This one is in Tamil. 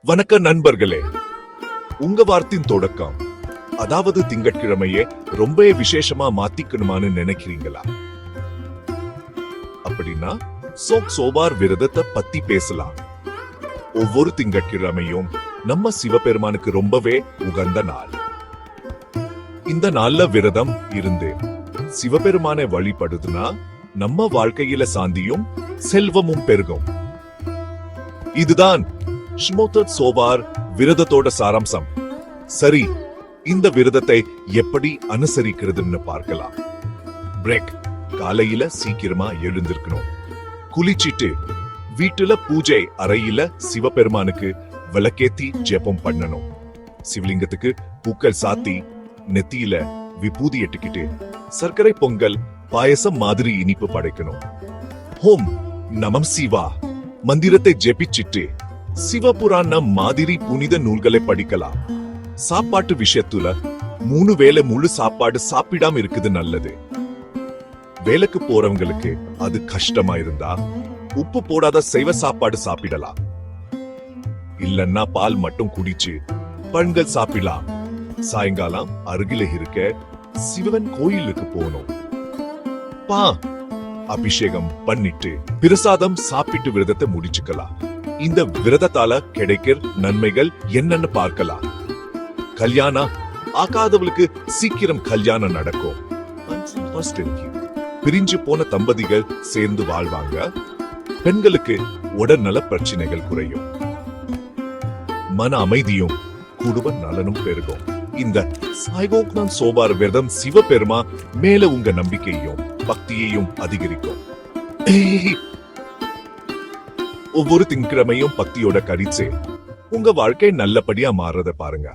வணக்க நண்பர்களே, உங்க வாரத்தின் தொடக்கம், அதாவது திங்கட்கிழமையே ரொம்ப விசேஷமா மாத்திக்கணுமான்னு நினைக்கிறீங்களா? அப்படின்னா சோபார் விரதத்தை பத்தி பேசலாம். ஒவ்வொரு திங்கட்கிழமையும் நம்ம சிவபெருமானுக்கு ரொம்பவே உகந்த நாள். இந்த நாள்ல விரதம் இருந்து சிவபெருமானை வழிபடுதுன்னா நம்ம வாழ்க்கையில சாந்தியும் செல்வமும் பெருகும். இதுதான் ஸ்மோத்தட் சோபார் விரதத்தோட சாராம்சம். சரி, இந்த விரதத்தை எப்படி அனுசரிக்கிறதுன்னு பார்க்கலாம். பிரேக். காலையில சீக்கிரமா எழுந்திருக்கணும். குளிச்சிட்டு வீட்டுல பூஜை அறையில சிவபெருமானுக்கு விளக்கேத்தி ஜெபம் பண்ணணும். சிவலிங்கத்துக்கு பூக்கள் சாத்தி நெத்தியில விபூதி எட்டுக்கிட்டு சர்க்கரை பொங்கல் பாயசம் மாதிரி இனிப்பு படைக்கணும். ஹோம் நமம் சிவா மந்திரத்தை ஜெபிச்சிட்டு சிவபுராணம் மாதிரி புனித நூல்களை படிக்கலாம். சாப்பாட்டு விஷயத்துல 3 வேளை முழு சாப்பாடு சாப்பிடாம இருக்குது நல்லது. வேலைக்கு போறவங்களுக்கு அது கஷ்டமா இருந்தா உப்பு போடாத சைவ சாப்பாடு சாப்பிடலாம். இல்லன்னா பால் மட்டும் குடிச்சு பழங்கள் சாப்பிடலாம். சாயங்காலம் அருகில இருக்க சிவன் கோயிலுக்கு போகணும். அபிஷேகம் பண்ணிட்டு பிரசாதம் சாப்பிட்டு விரதத்தை முடிச்சுக்கலாம். இந்த விரதத்தால கிடைக்கிற நன்மைகள் என்னன்னு பார்க்கலாம். கல்யாணம் ஆகாதவளுக்கு சீக்கிரம் கல்யாணம் நடக்கும். பிரிஞ்சு போன தம்பதிகள் சேர்ந்து வாழ்வாங்க. பெண்களுக்கு உடல்நல பிரச்சனைகள் குறையும். மன அமைதியும் குடும்ப நலனும் பெருகும். இந்த சாய்வோக்னான் சோபார் விரதம் சிவபெருமா மேல உங்க நம்பிக்கையும் பக்தியையும் அதிகரிக்கும். ஒவ்வொரு திங்கட்கிழமையும் பக்தியோட கழிச்சு உங்க வாழ்க்கை நல்லபடியா மாறத பாருங்க.